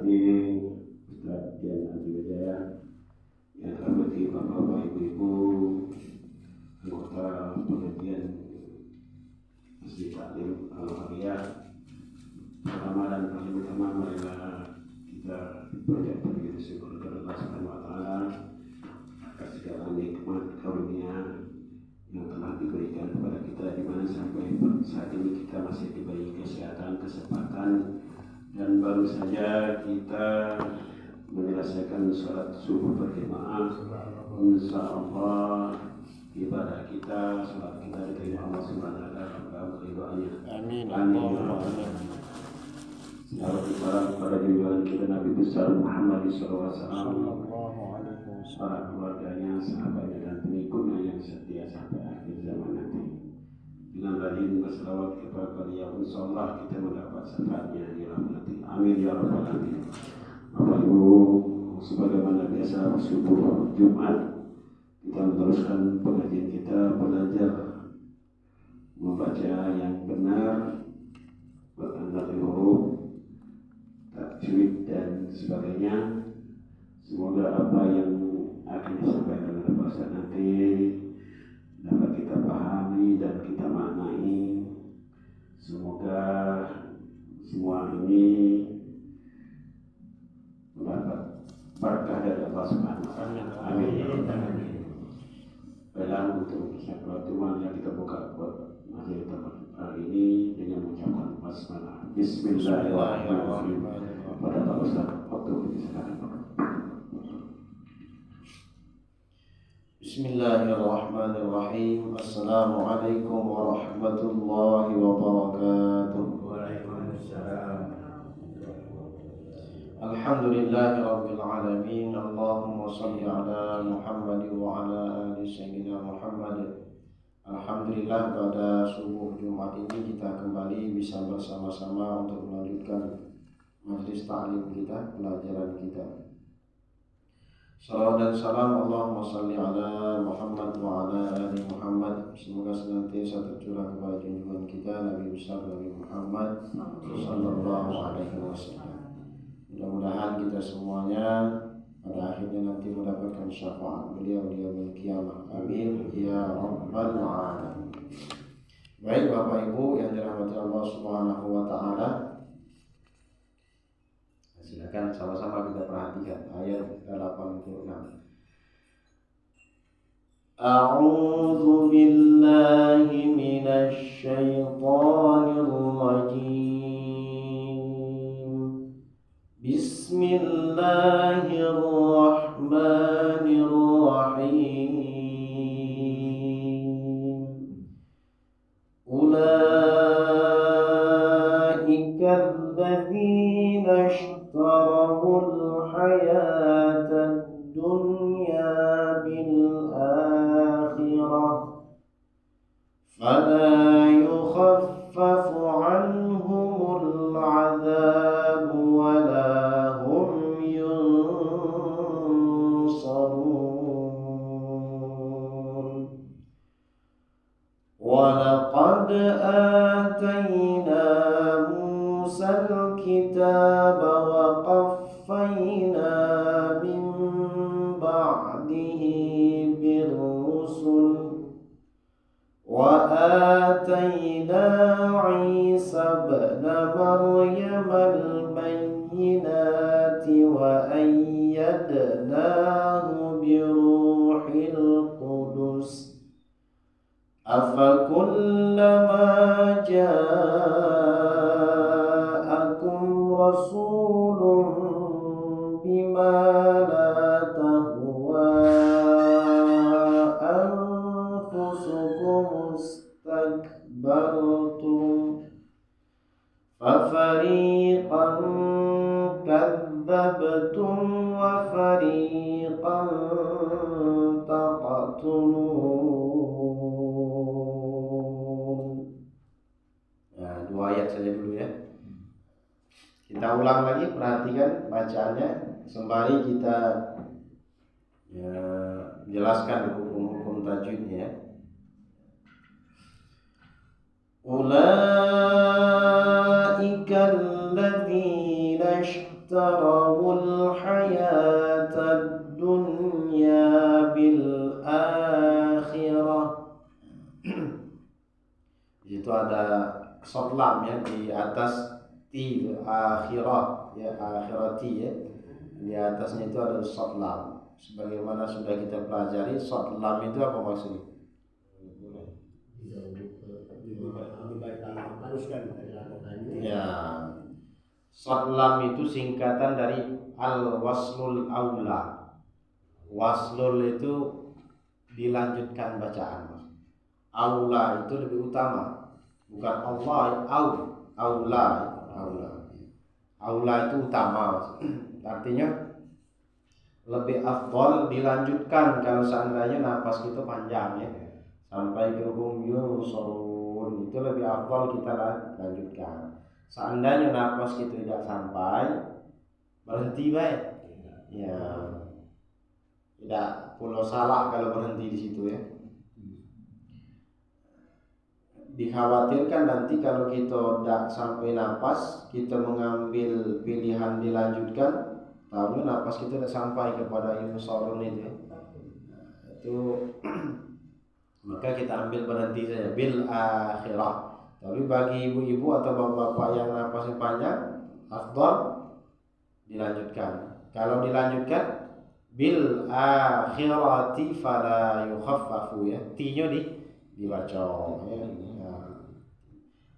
Hakim Ustaz Dian Wijaya, yang hormati Bapak Ibu anggota pengajian Masjid Taklim Al-Hariyah. Pertama dan paling utama marilah kita berucap puji syukur kepada Allah Subhanahu wa taala atas segala nikmat karunia yang telah diberikan kepada kita, di mana sampai saat ini kita masih diberi kesehatan, kesempatan, dan baru saja kita menyelesaikan sholat subuh berjamaah. Insyaallah ibadah kita, sholat kita diterima Allah Subhanahu wa taala ridhonya. Amin. Amin. Salawat kepada junjungan kita Nabi besar Muhammad SAW, para keluarganya, sahabatnya, dan pengikutnya yang setia sampai akhir zaman nanti. Dengan rajin berselawat kepada beliau, insyaallah kita mendapat syafaatnya di rahmati. Amin ya rabbal alamin. Bapak Ibu, sebagaimana biasa subuh Jumat kita meneruskan pengajian kita, belajar membaca yang benar, bertanda huruf, tajwid dan sebagainya. Semoga apa yang akan disampaikan oleh Pak Ustaz nanti dapat kita pahami dan kita maknai. Semoga semua ini mendapat berkah dari Allah Subhanahu wa taala. Amin. Baiklah, untuk syakulatul yang kita buka buat masjid hari ini dengan mengucapkan basmalah. Bismillahirrahmanirrahim. Pada Pak Ustaz, waktu silakan. Bismillahirrahmanirrahim. Assalamualaikum warahmatullahi wabarakatuh. Waalaikumsalam. Alhamdulillahi rabbil alamin. Allahumma salli ala Muhammad wa ala ali sayyidina Muhammad. Alhamdulillah, pada subuh Jumat ini kita kembali bisa bersama-sama untuk melanjutkan majelis ta'lim kita, pelajaran kita. Salawat dan salam Allahumma salli ala Muhammad wa ala ali Muhammad. Semoga senantiasa tercurah kepada junjungan kita Nabi besar Nabi Muhammad sallallahu alaihi wasallam. Mudah-mudahan kita semuanya pada akhirnya nanti mendapatkan syafaat beliau di yaumil qiyamah. Amin ya rabbal alamin. Baik Bapak Ibu yang dirahmati Allah Subhanahu wa taala, silakan sama-sama kita perhatikan ayat 86. A'udzu billahi minasy syaithanir rajim. Bismillahirrahmanirrahim. Ulaika alladzina ishtaraul hayatad dunya bil akhirah fala yukhaffafu anhumul 'adzab wa la hum yunsarun. Wa laqad atayna Musal kitaba wa qaffayna min ba'dihi bir-rusul wa atayna Isa ibn Maryam al-bayyinati wa ayyadnahu bi-ruhil qudus. Afakullama ja'akum rasulun bima la tahwa anfusukum istakbartum fafariqan kadzabtum wa fariqan taqtulun. Nah, 2 ayat saja dulu ya. Kita ulang lagi, perhatikan bacaannya sembari kita jelaskan hukum-hukum tajwidnya. Ulaika alladzina tarawul hayatad dunya bil akhirah. Itu ada short lam ya di atas ti akhirah ya, akhirati ya. Di atasnya itu ada short lam. Sebagaimana sudah kita pelajari, short lam itu apa maksudnya? Ya, short lam itu singkatan dari al-waslul aula. Waslul itu dilanjutkan bacaan. Aula itu lebih utama. Bukan Allah, aula. Aula itu utama. Artinya lebih afdol dilanjutkan kalau seandainya nafas kita panjang ya. Sampai ke hum yunsurun itu lebih afdol kita lanjutkan. Seandainya nafas kita tidak sampai, berhenti baik. Ya. Tidak pulau salah kalau berhenti di situ ya. Dikhawatirkan nanti kalau kita tidak sampai nafas, kita mengambil pilihan dilanjutkan, tahunya nafas kita tidak sampai kepada yunsurun itu. Itu maka kita ambil berhenti saja bil akhirah. Tapi bagi ibu-ibu atau bapak-bapak yang nafasnya panjang, afdal dilanjutkan. Kalau dilanjutkan bil akhirati fala yukhaffafu ya, ti-nya dibaca ya.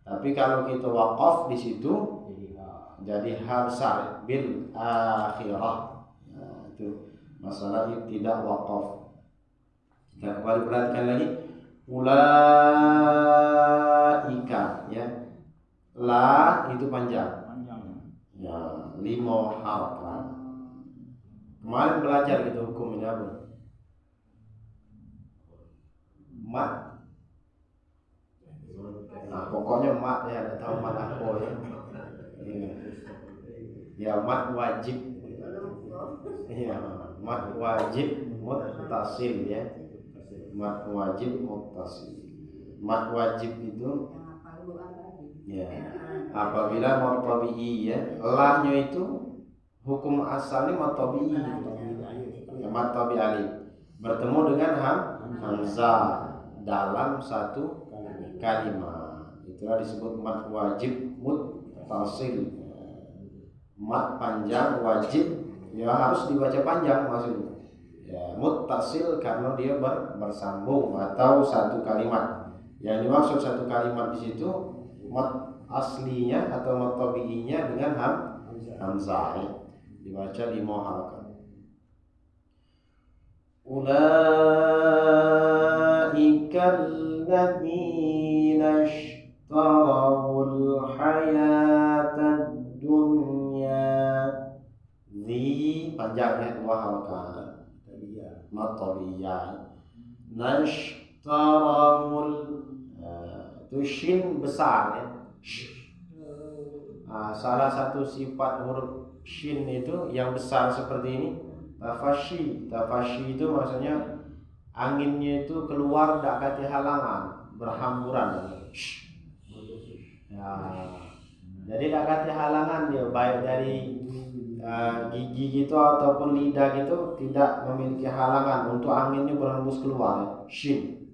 Tapi kalau kita waqaf di situ jadi harsar bil akhirah. Nah, itu masalah ibtida waqaf. Kita kembali perhatikan lagi ulaika ya. La itu panjang. Ya, 5 harakat. Kemarin belajar kita hukum ini apa? Mat. Nah, pokoknya mat ya, ada tahu mat apa ya. Ya, mat wajib. Ya, mat wajib muttasil ya. Mat wajib muttasil. Mat wajib itu ya, apabila mat tabi'i ya, lahnya itu hukum asalnya mat tabi'i. Ya, mat tabi'i alif bertemu dengan hamzah dalam satu kalimat. Itulah disebut mat wajib muttasil. Mat panjang wajib ya harus dibaca panjang maksudnya. Ya, muttasil karena dia bersambung atau satu kalimat. Yang dimaksud satu kalimat di situ mat aslinya atau mat tabi'inya dengan hamzah ya. Dibaca 5 harakat. Ulaikal ladzina ishtarawul hayatad dunya. Zi panjangnya 2 harakat. Matabiyah. Nashtarawul itu shin besar ya. Salah satu sifat huruf shin itu yang besar seperti ini tafashi. Tafashi itu maksudnya anginnya itu keluar tidak kati halangan, berhamburan ya. Jadi tidak kati halangan dia, baik dari gigi gitu ataupun lidah gitu tidak memiliki halangan untuk anginnya berhembus keluar. Shin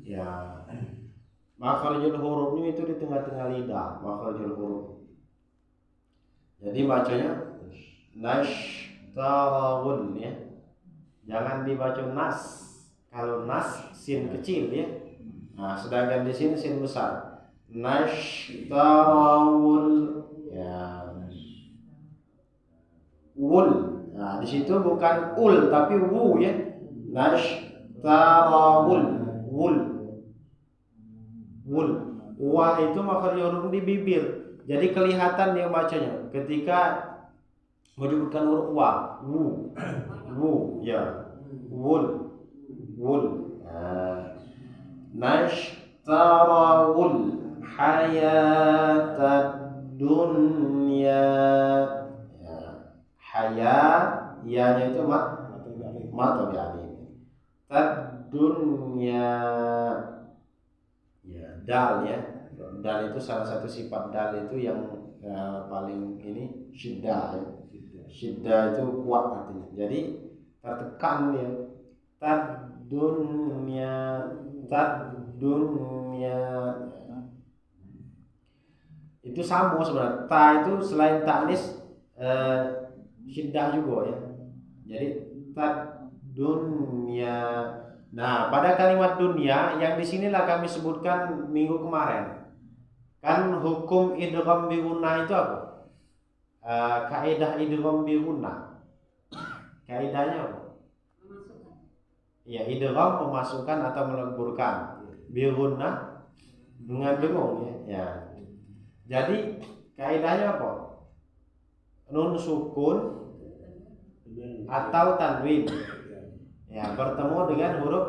ya. Makhrajul hurufnya itu di tengah-tengah lidah, makhrajul huruf. Jadi bacanya nashtarawul ya. Jangan dibaca nas. Kalau nas sin kecil ya. Nah, sedangkan di sini sin besar. Nashtarawul ya. Wul. Nah, di situ bukan ul tapi wu ya. Nashtarawul. Wul. Wul. Wah itu makhraj huruf di bibir. Jadi kelihatan dia bacanya ketika menyebutkan huruf wa. Wu ya. Wul. Wul. Nashtarawul hayatad dunya. Haya, ya-nya itu mat tabi alif. Tad dunya. Ya, dal ya. Dal itu salah satu sifat dal itu yang paling ini syiddah ya. Syiddah itu kuat artinya. Jadi tertekan dia. Tad dunya itu sama sebenarnya. Ta itu selain ta'nis syiddah juga ya. Jadi tad dunya. Nah, pada kalimat dunia yang di sinilah kami sebutkan minggu kemarin. Kan hukum idgham bi gunnah itu apa? Kaidah idgham bi gunnah. Kaidahnya apa? Ya, idgham memasukkan atau meleburkan. Bi gunnah dengan dengung ya. Jadi kaidahnya apa? Nun sukun atau tanwin. Ya, bertemu dengan huruf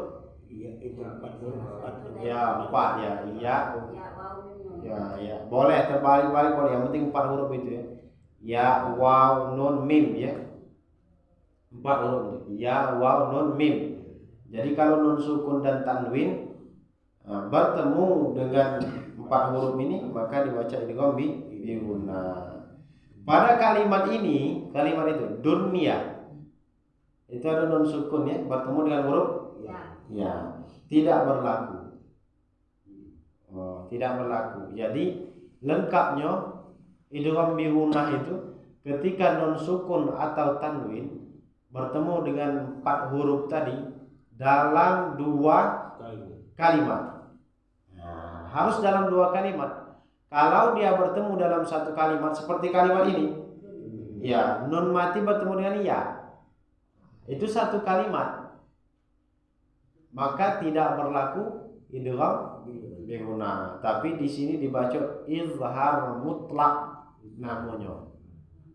empat ya. Ya, boleh terbalik-balik boleh, yang penting 4 huruf itu ya. Ya, waw, nun, mim ya. 4 huruf itu. Ya, waw, nun, mim. Jadi kalau nun sukun dan tanwin bertemu dengan 4 huruf ini, maka dibaca idgham bi gunnah. Pada kalimat ini, kalimat itu dunia. Itu ada nun sukun ya, bertemu dengan huruf ya. Tidak berlaku. Tidak berlaku. Jadi lengkapnya idgham bi gunnah itu ketika nun sukun atau tanwin bertemu dengan 4 huruf tadi dalam 2 kalimat. Nah, harus dalam 2 kalimat. Kalau dia bertemu dalam 1 kalimat seperti kalimat ini, ya nun mati bertemu dengan ya, itu 1 kalimat, maka tidak berlaku idgham bi gunnah. Tapi di sini dibaca izhar mutlak namanya.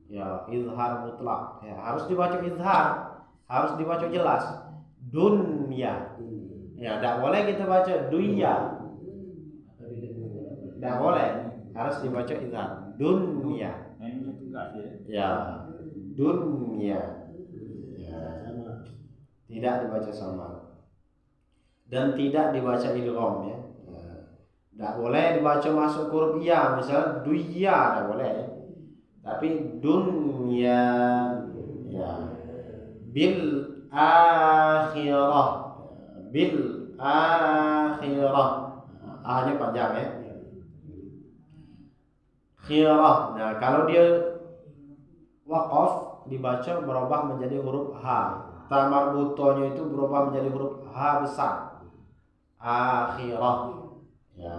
Ya, izhar mutlak. Ya, harus dibaca izhar, harus dibaca jelas. Dunya. Ya, tidak boleh kita baca duya. Tidak boleh, harus dibaca izhar. Dunya. Ya, dunya. Ya, tidak dibaca sama. Dan tidak dibaca idgham ya. Tidak boleh dibaca masuk huruf ya, misalnya duya tidak boleh. Tapi dunya ya. Bil akhirah. Bil akhirah. A-nya panjang ya. Khirah. Nah, kalau dia waqaf dibaca berubah menjadi huruf H. Ta marbutonya itu berubah menjadi huruf H besar. Akhirah. Ya,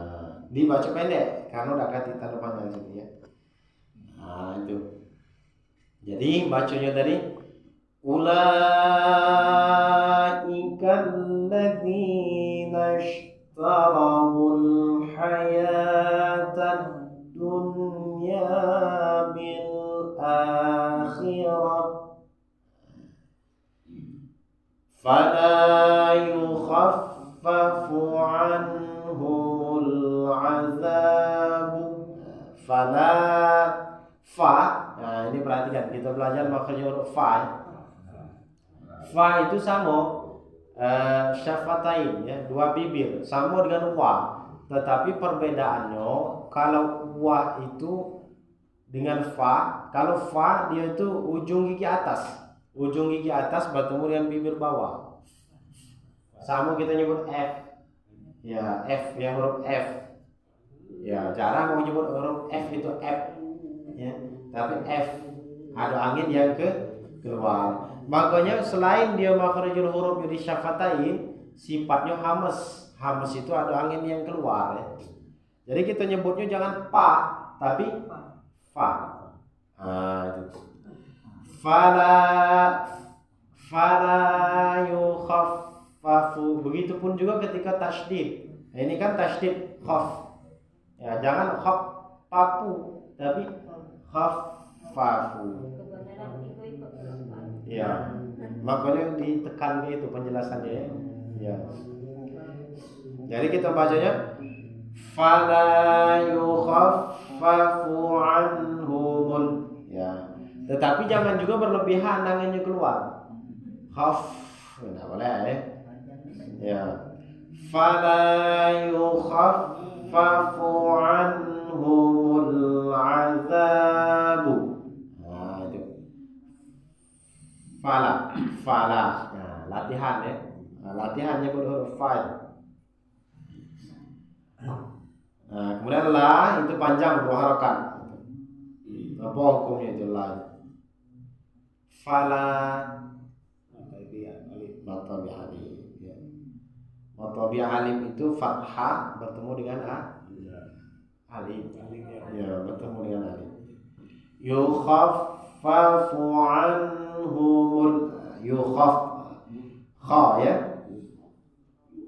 dibaca pendek karena udah ganti tanda panjang sini ya. Nah, itu. Jadi bacanya dari ulaikal ladzina ishtarawul hayatad dunya bil akhirah fala yukhaffafu anhumul azabu. Fala fa. Nah, ini perhatikan, kita belajar makhraj huruf fa. Fa itu sama syafatain ya, 2 bibir, sama dengan wa. Tetapi perbedaannya kalau wa itu dengan fa, kalau fa dia itu ujung gigi atas. Ujung gigi atas bertemu dengan bibir bawah. Sama kita nyebut F. Ya, F yang huruf F. Ya, jarang mau nyebut huruf F itu F. Ya, tapi F ada angin yang keluar. Makanya selain dia makhrajul huruf jadi syafatain, sifatnya hamas. Hamas itu ada angin yang keluar ya. Jadi kita nyebutnya jangan pa, tapi fa. Itu. Fala yukhaffafu. Begitupun juga ketika tasydid. Nah, ini kan tasydid khaf. Ya, jangan khaffafu, tapi khaffafu. Ya, makanya ditekan itu penjelasannya ya. Ya. Jadi kita bacanya fala yukhaffafu anhumul. Ya. Tetapi jangan juga berlebihan anginnya keluar. Khaf, enggak boleh ya. Ya. Fala yukhaffafu anhum anhumul azabu. Nah, itu. Fala. Nah, latihan ya. Nah, latihannya berhuruf fa. Nah, kemudian la itu panjang dua harakat. Apa hukumnya itu la? Fala matabi alif. Ya. Matabi alif itu fathah bertemu dengan alif. Ya, bertemu dengan alif. Yukhaffafu anhumul kha ya.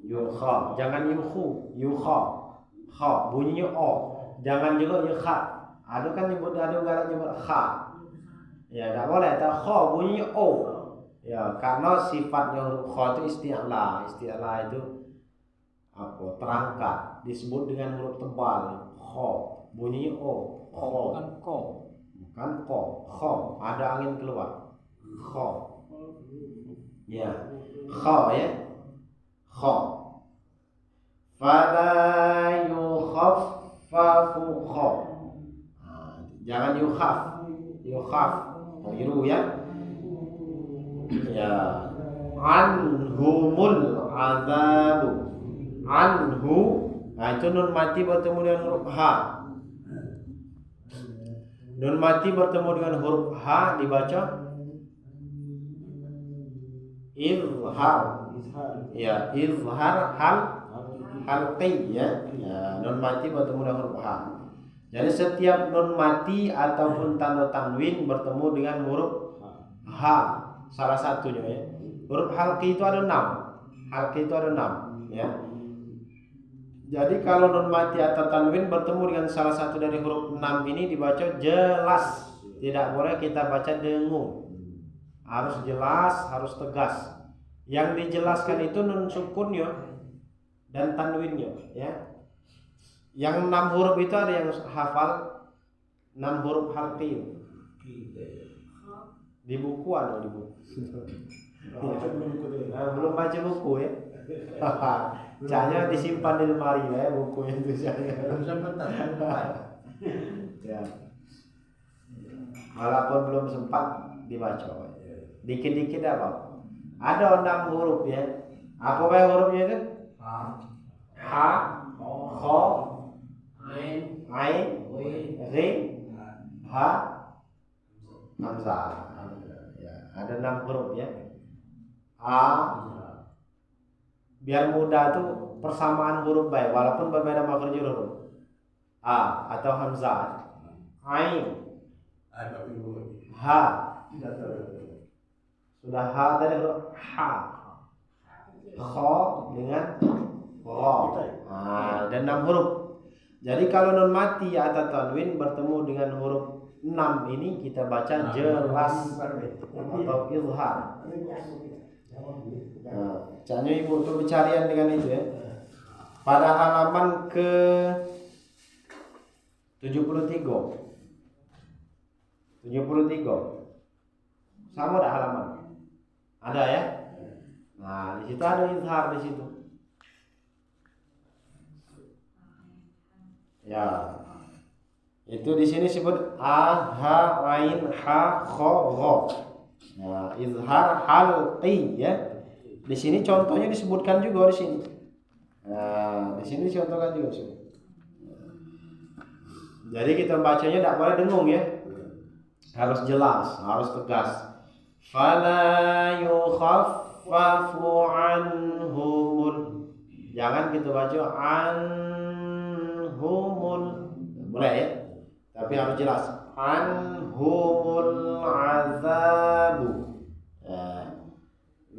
Yukha, jangan yukha. Kha bunyinya o. Jangan juga yukha. Ada kan galak nyebut kha. Ya, tidak boleh. Kha bunyinya o. Ya, karena sifatnya huruf kha itu isti'la. Isti'la itu apa? Terangkat. Disebut dengan huruf tebal. Kha bunyinya o. Kha bukan ko. Bukan ko. Kha ada angin keluar. Kha. Ya. Kha ya. Kha. Fala yukhaffafu kha. Jangan yukhaf. Keliru ya. Ya. Anhumul azabu. Anhu. Nah, itu nun mati bertemu dengan huruf ha. Nun mati bertemu dengan huruf ha dibaca izhar. Ya, izhar halqi ya. Ya, nun mati bertemu dengan huruf ha. Jadi setiap nun mati ataupun tanda tanwin bertemu dengan huruf ha, salah satunya ya. Huruf halqi itu ada 6. Ya. Jadi kalau nun mati atau tanwin bertemu dengan salah satu dari huruf 6 ini dibaca jelas. Tidak boleh kita baca dengung. Harus jelas, harus tegas. Yang dijelaskan itu nun sukunnya dan tanwinnya ya. Yang 6 huruf itu ada yang hafal 6 huruf halqi. Di buku ada di buku. Belum baca buku ya. Cahnya disimpan di lemari ya bukunya itu saya. Ya. Walaupun belum sempat dibaca. Dikit-dikit apa? Ada 6 huruf ya. Apa hurufnya itu? Ha, kha, ain, rin, ha, hamzah. Ya, ada 6 huruf ya. A. Biar mudah tuh persamaan huruf baik walaupun berbeda makhraj huruf. A atau hamzah. Ain. Ha. Sudah ha tadi huruf ha. Kha dengan ra. Dan 6 huruf. Jadi kalau nun mati atau tanwin bertemu dengan huruf 6 ini kita baca jelas atau izhar. Caranya ibu tuh pencarian dengan itu ya. Pada halaman ke 73. Sama ada halaman. Ada ya? Nah, di situ ada izhar di situ. Ya. Itu di sini sebut a, ha, ain, ha, kha, gha. Nah, izhar halqi ya. Di sini contohnya disebutkan juga di sini. Nah, di sini dicontohkan juga sih. Jadi kita bacanya tidak boleh dengung ya. Harus jelas, harus tegas. Fala yukhaffafu anhumul. Jangan kita baca anhumul. Boleh ya? Tapi harus jelas. Anhumul azabu.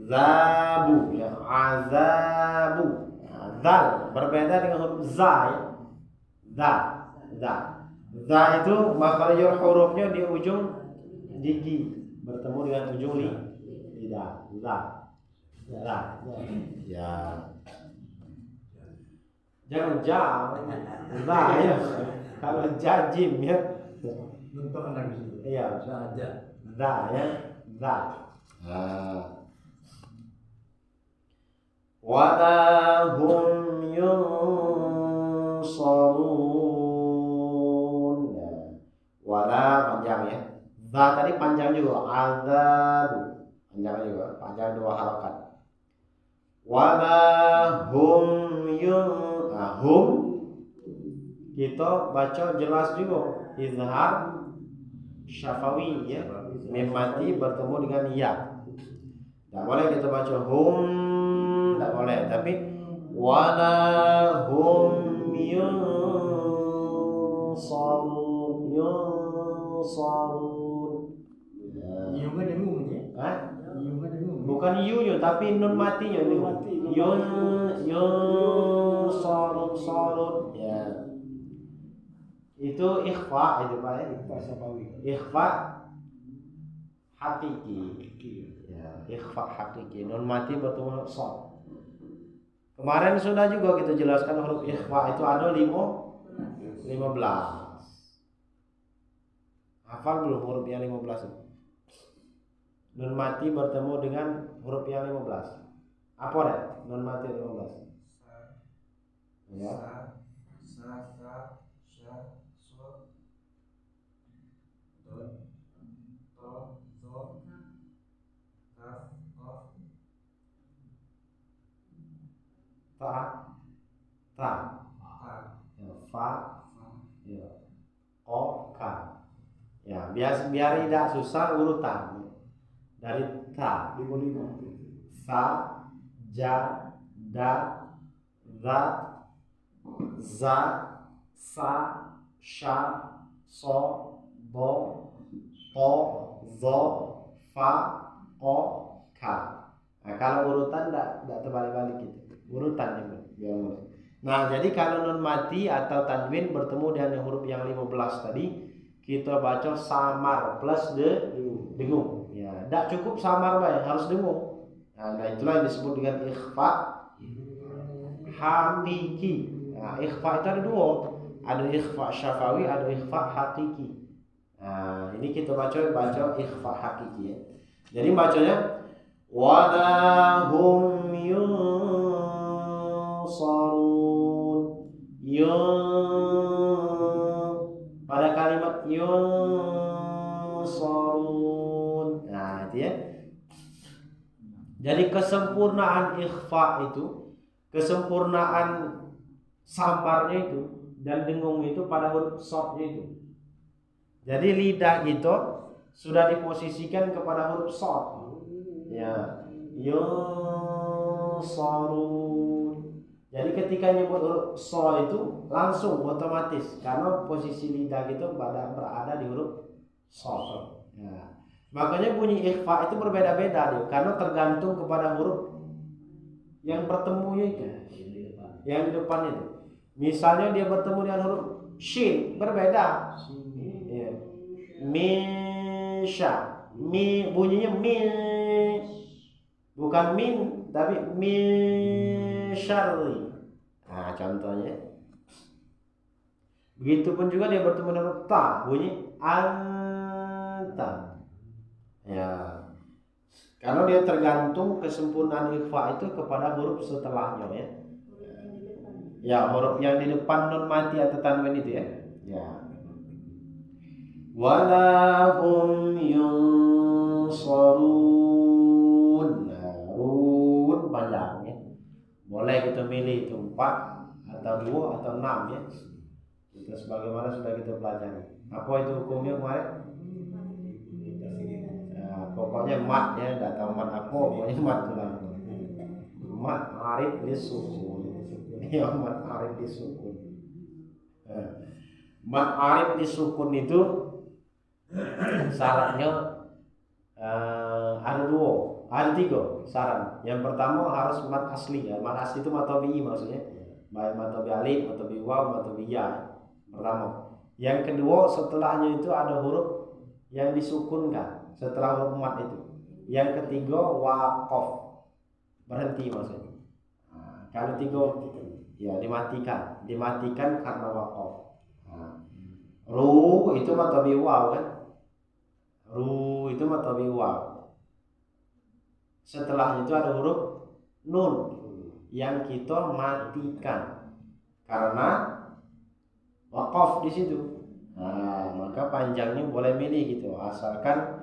Zabu ya, azabu. Zal berbeda dengan huruf za ya. Za itu makhraj hurufnya di ujung gigi bertemu dengan ujung lidah. Za. Ya. Jangan za ya. Kalau jim ya. Untuk anak itu. Iya, za ya. Za. Wala hum yunsarun. wala panjang ya. Za tadi panjang juga, azabu panjang juga, panjang 2 harakat. Wala hum hum kita baca jelas juga, izhar syafawi ya, mim mati bertemu dengan ya. Tidak boleh kita baca hum, tidak boleh, tapi wala hum yunsarun. Yung kan dengung ya? Hah? Yung kan dengung. Bukan yu tapi nun matinya nih. Sarun ya. Itu ikhfa itu Pak ya. Ikhfa syafawi. Ikhfa hakiki. Ya, ikhfa hakiki. Nun mati bertemu shad. Kemarin sudah juga kita jelaskan huruf ikhfa itu ada 15. Hafal belum huruf yang 15 itu? Nun mati bertemu dengan huruf yang 15. Apa deh? Nun mati 15. Ya. Ta. Ya, fa. Ya. O, ka. Ya, biar tidak susah urutan. Dari ta, 55. sa, ja, da, za, za, sa, sha, so, bo, to, zo, fa, o, ka. Nah, kalau urutan tidak terbalik-balik gitu. Urutan yang nah, jadi kalau nun mati atau tanwin bertemu dengan huruf yang 15 tadi, kita baca samar plus dengung. Ya, tidak cukup samar baik, harus dengung. Nah, itulah yang disebut dengan ikhfa hakiki. Nah, ikhfa itu ada 2. Ada ikhfa syafawi, ada ikhfa hakiki. Nah, ini kita baca ikhfa hakiki ya. Jadi bacanya wala hum yunsarun. Pada kalimat yunsarun. Nah, itu ya. Jadi kesempurnaan ikhfa itu, kesempurnaan samarnya itu dan dengung itu pada huruf shadnya itu. Jadi lidah kita sudah diposisikan kepada huruf shad. Ya, yunsarun. Jadi ketika nyebut huruf sha itu langsung otomatis karena posisi lidah itu berada di huruf sha. Ya. Makanya bunyi ikhfa itu berbeda-beda dia karena tergantung kepada huruf yang bertemunya itu. Yang di depan itu. Misalnya dia bertemu dengan huruf shin berbeda. Ya. Misha. Mi bunyinya mi. Bukan min tapi min syarri. Nah, contohnya. Begitupun juga dia bertemu dengan huruf ta, bunyi anta. Ya. Kalau dia tergantung kesempurnaan ikhfa itu kepada huruf setelahnya ya. Ya, huruf yang di depan nun mati atau tanwin itu ya. Ya. Wala hum yunsarun. Run panjang ya. Boleh kita milih itu 4 atau 2 atau 6 ya. Kita sebagaimana sudah kita pelajari. Apa itu hukumnya kemarin? Pokoknya mat ya, tidak tahu mat apa, pokoknya mat lah. Mat arif disukun. Ya, mat arif disukun. Mat arif disukun itu syaratnya ada 3 syarat. Yang pertama harus mat asli ya. Mat asli itu mat tabi'i maksudnya. Baik mat tabi'i alif, mat tabi'i waw, mat tabi'i ya. Pertama. Yang kedua setelahnya itu ada huruf yang disukunkan setelah huruf mat itu. Yang ketiga waqaf, berhenti maksudnya. Nah, kalau 3 ya dimatikan karena waqaf. Nah, ru itu mat tabi'i waw kan? Ru itu mat tabi'i waw. Setelahnya itu ada huruf nun yang kita matikan karena waqaf di situ. Nah, maka panjangnya boleh milih gitu, asalkan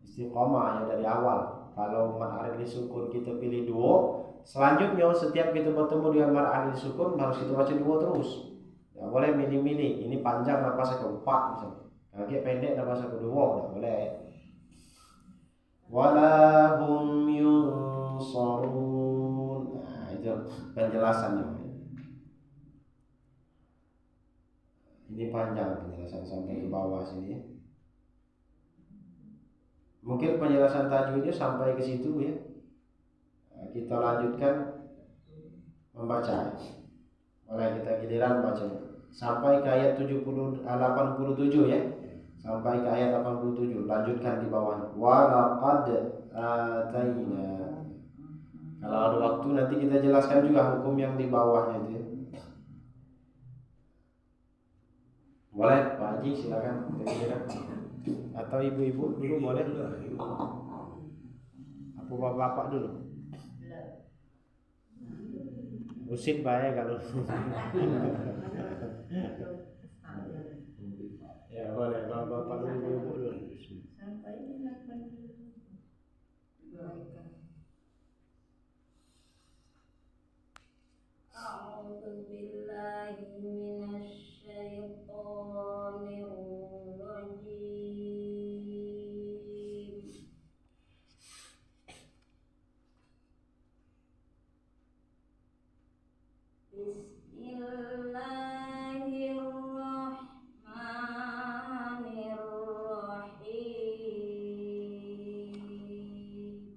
istiqomah ya dari awal. Kalau mad alif sukun kita pilih duo, selanjutnya setiap kita bertemu dengan mad alif sukun harus kita baca duo terus. Nggak boleh milih-milih, ini panjang nafas keempat misalnya, agak pendek nafas kedua, nggak boleh. Wala hum yunsarun. Nah, itu penjelasannya. Ini panjang penjelasan sampai ke bawah sini. Mungkin penjelasan tajwidnya sampai ke situ ya. Nah, kita lanjutkan membaca. Mulai kita giliran baca sampai ke ayat 87 ya. Sampai ke ayat 87, lanjutkan di bawah. Wa laqad ataina. Kalau ada waktu nanti kita jelaskan juga hukum yang di bawahnya itu ya. Boleh, Pak Haji silakan. Atau ibu-ibu dulu boleh? Apa bapak-bapak dulu? Usit bahaya kalau. Ya boleh, bapak-bapak dulu, ibu-ibu dulu. A'udzu billahi minasy syaithanir rajim. Bismillahirrahmanirrahim.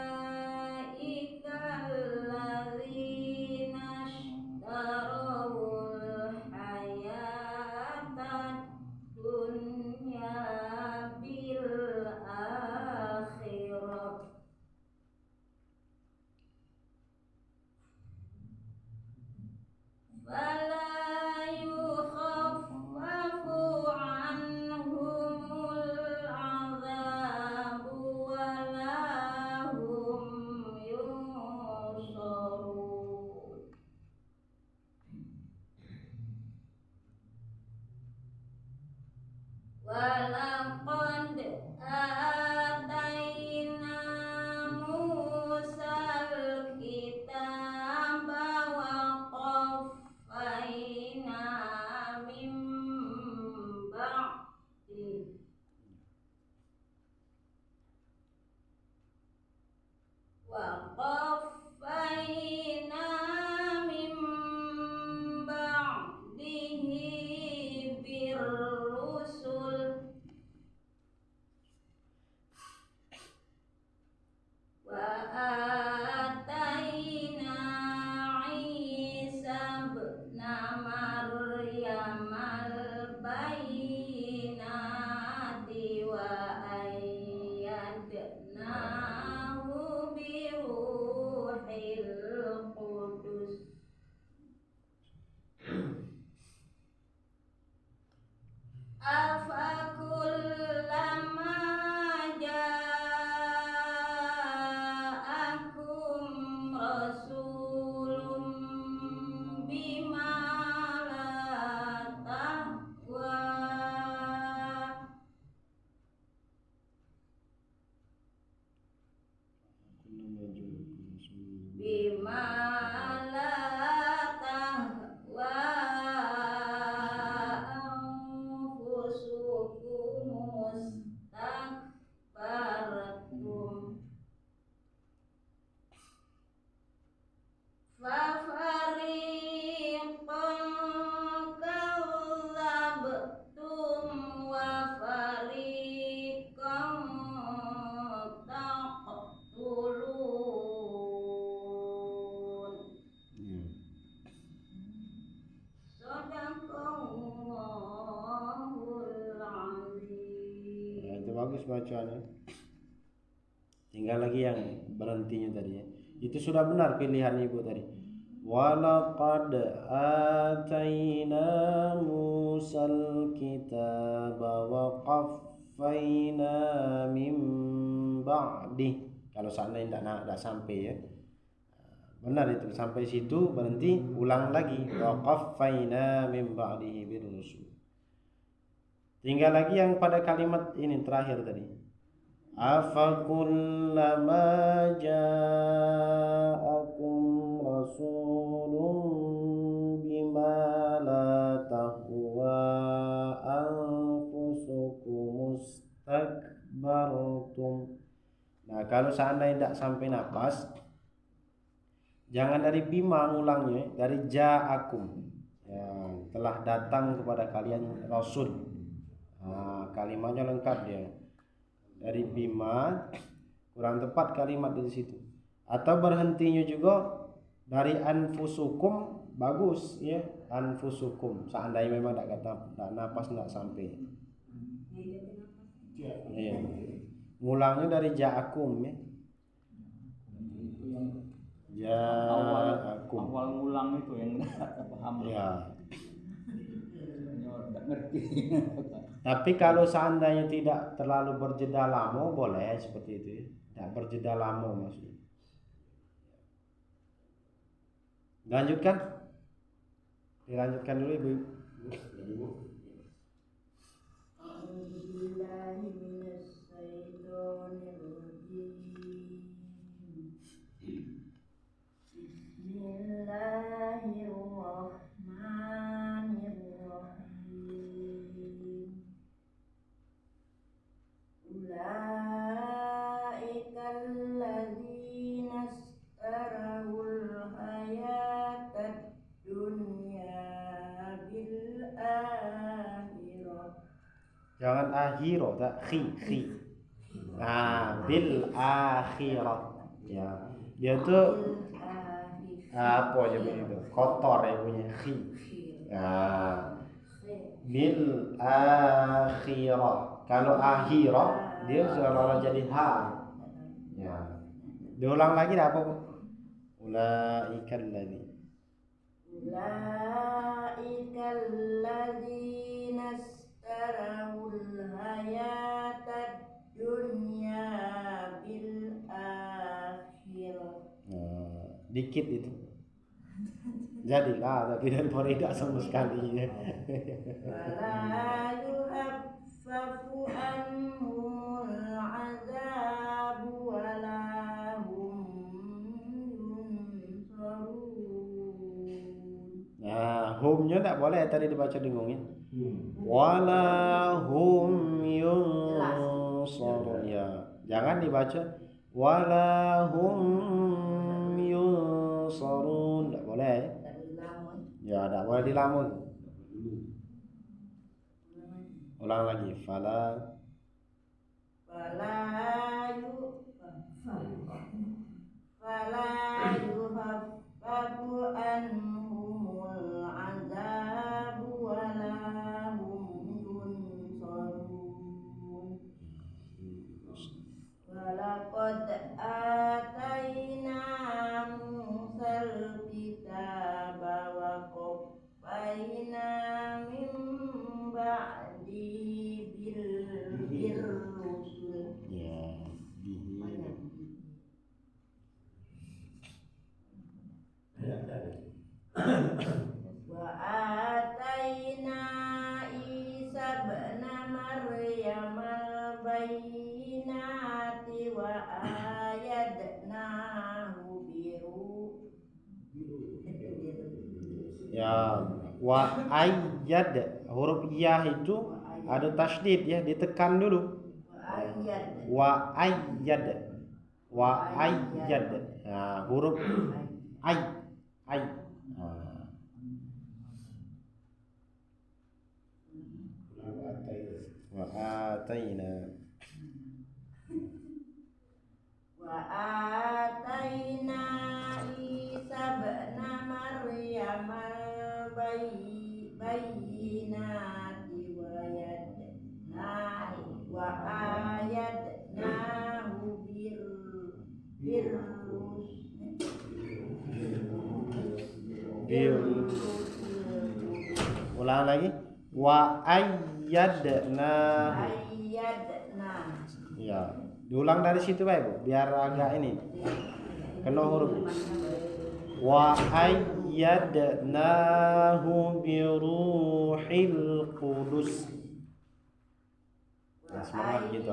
Ulaika alladzina ishtarawul hayatad dunya bil akhirah fala yukhaffafu anhumul azabu wala hum yunsarun. Walaqad atayna Musal kitaba wa qaffayna min ba'di birrusul wa atayna Isa ibna Maryam al-bayyinati wa ayyadnahu bi ruhil qudus. Afakullama ja'akum rasulun bima la tahwa bima la tahwa anfusukum mustakbaratum fafariqan kadzabtum wa fariqan taqtulun. Sadaqallahul azim. Ya, itu bagus bacaannya. Tinggal lagi yang berhentinya tadi ya. Itu sudah benar pilihan ibu tadi. Walaqad atayna Musal kitaba wa qaffayna min ba'di. Kalau sana tidak sampai ya. Benar itu, sampai situ berhenti, ulang lagi. Wa qaffayna min ba'dihi birrusul. Tinggal lagi yang pada kalimat ini terakhir tadi. Afa kullama ja'akum rasulun bima la tahwa anfusukum mustakbartum. Nah, kalau seandainya tidak sampai napas, jangan dari bima ngulangnya, dari ja'akum. Ya, telah datang kepada kalian rasul. Nah, kalimatnya lengkap dia. Dari bima kurang tepat kalimat di situ. Atau berhentinya juga dari anfusukum, bagus ya, anfusukum. Seandainya memang tidak napas tidak sampai. Ya. Ngulangnya dari ja'akum ya. Awal ngulang itu yang enggak paham. Ya. Enggak ngerti. Tapi kalau seandainya tidak terlalu berjeda lama boleh seperti itu ya. Tidak berjeda lama maksudnya. Lanjutkan. Dilanjutkan dulu Ibu. Bismillahirrahmanirrahim. Ulaikal ladzina istarawul hayatad dunya bil akhirah. Jangan akhirah, tak khi. Nah, bil akhirah. Ya. Dia tuh apa aja begitu. Kotor ya punya khi. Nah, bil akhirah. Kalau akhirah dia seolah-olah jadi hal. Ya. Diulang lagi dah apa? Ulaikal ladzina istarawul hayatad dunya bil akhirah. Dikit itu. Jadilah tapi dan tidak sama sekali. Wala yuhaffafu anhumul azabu wala hum yunsarun. Nah, humnya tak boleh tadi dibaca dengungin. Wala hum yunsarun. Ya, jangan dibaca wala hum yunsarun. Tak boleh. Ya, tak boleh dilamun. Ulang lagi. Fala yuhaffafu anhumul azabu wala hum yunsarun. Walaqad atayna Musal kitaba wa qaffayna min ba'di bil rusul. ya Wa atayna Isa ibn Maryam al-bayyinati wa ayadnahu ya wa ayyad, huruf ya itu ada tasydid ya, ditekan dulu. Wa ayyad. Nah, huruf ay. Wa atayna Isa ibn Maryam al-bayyinati wa ayadnahu ulang lagi. Wa ayyadna. Ya, diulang dari situ Pak Ibu, biar agak ini kena huruf. Wa ayyadnahu bi ruhil qudus. Nah, semangat gitu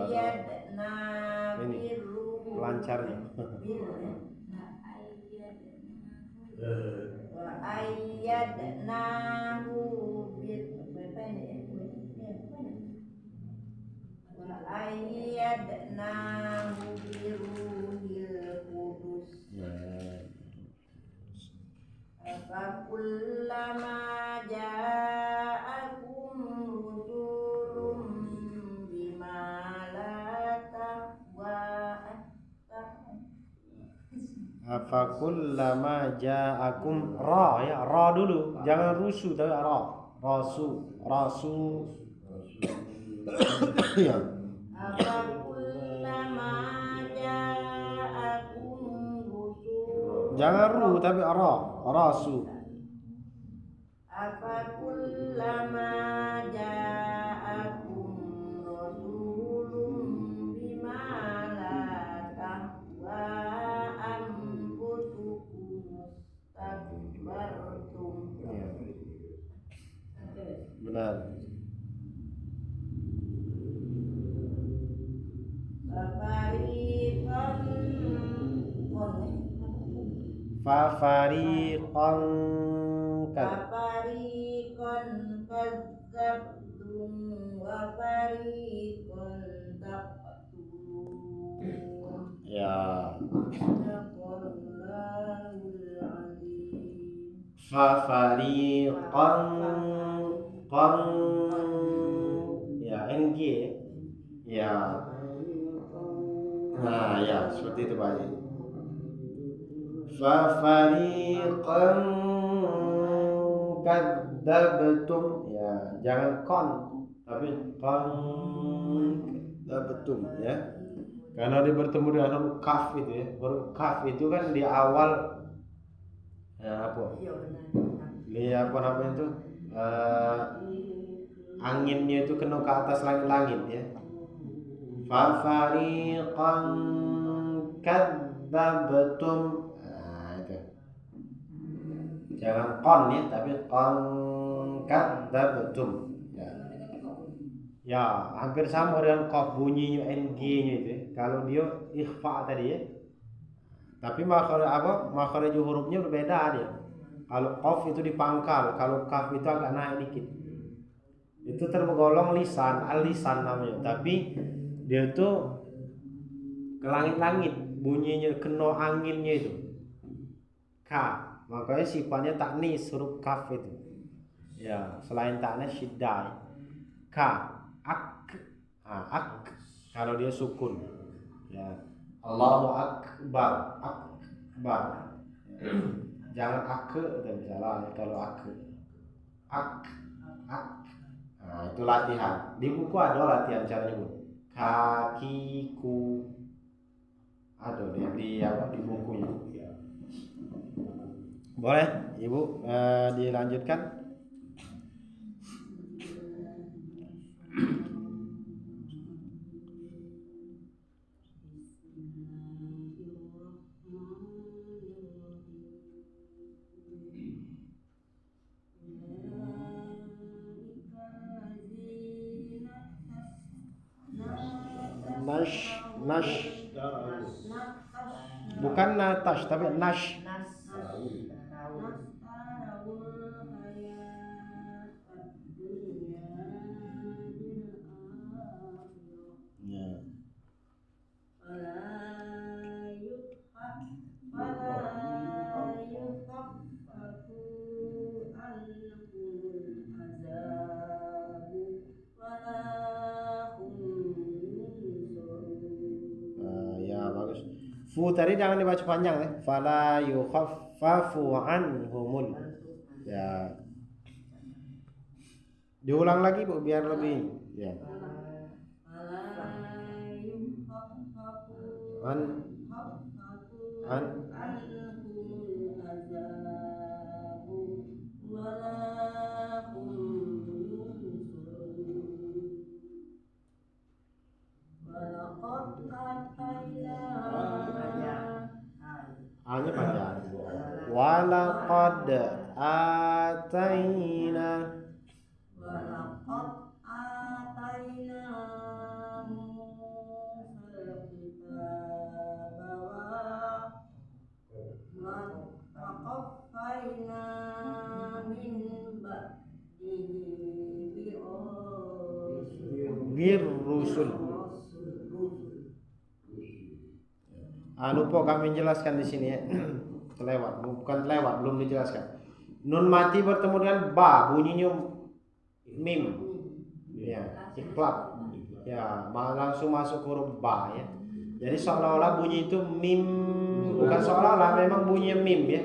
ini pelancarnya. Wa ayyadnahu biruhil qudus. Fakullama ja'akum rusulun bima la tahwa Afakullama ja'akum ra dulu, jangan rusu tapi rasu ya. Afakullama ja'akum rusulun, Jangan ru tapi rasu. Afakullama ja'akum rasulun bima la tahwa anfusukum istakbartum. Benar. Fafariqan kadzabtum wa fariqan taqtulun. ya. Fafariqan ya ng ya. Nah ya seperti itu Pak Haji. Fafariqan kadzabtum ya, jangan kon tapi kadzabtum ya, karena dia bertemu dengan huruf kaf itu ya. Huruf kaf itu kan di awal ya apa namanya itu anginnya itu kena ke atas langit-langit ya. Fafariqan kadzabtum. Jangan kon ya, tapi kon kadzabtum ya. Ya, hampir sama dengan qaf bunyinya ng-nya itu ya. Kalau dia ikhfa tadi ya. Tapi makhraj hurufnya berbeda dia. Kalau qaf itu dipangkal, kalau kaf itu agak naik dikit. Itu tergolong lisan, al-lisan namanya. Tapi dia itu ke langit-langit, bunyinya kena anginnya itu. Ka. Makanya sifatnya taknis huruf kaf itu. Ya, selain taknis syiddah. Ka, ak. Ak kalau dia sukun. Ya. Allahu akbar. Akbar. Ya. Jangan ak itu salah ya kalau ak. Ak. Nah, itu latihan. Di buku ada latihan cara nyebut. Kakiku. Ada di bukunya. Boleh, Ibu dilanjutkan. Nash. Bukan natash tapi nash. Fu tadi jangan dibaca panjang ya. Fala yukhaffafu anhumul. Ya. Diulang lagi Bu biar lebih ya. Hanya panjang. Wal ataina. Walaqad ataina Musal kitaba wa taqaffaina min ba'dihi Birrusul. Lupa kami jelaskan di sini ya. Bukan terlewat, belum dijelaskan. Nun mati bertemu dengan ba, bunyinya mim. Ya, iklab. Ya, langsung masuk huruf ba ya. Jadi seolah-olah bunyi itu mim, bukan seolah-olah, memang bunyinya mim ya.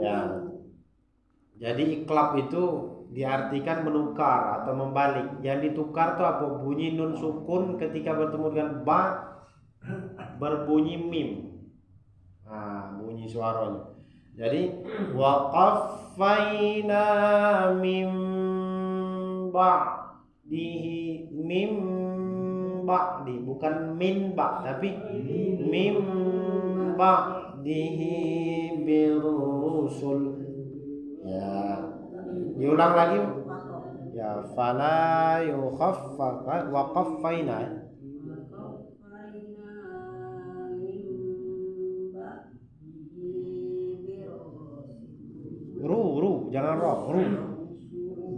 Ya. Jadi iklab itu diartikan menukar atau membalik. Yang ditukar itu apa? Bunyi nun sukun ketika bertemu dengan ba berbunyi mim. Nah, bunyi suaranya. Jadi waqaffaina mim ba'dihi, mim ba'di, bukan min ba tapi mim ba'dihi birrusul. Ya, diulang lagi. Ya, fala yukhaffafa waqaffaina. Ru, jangan roh, ru.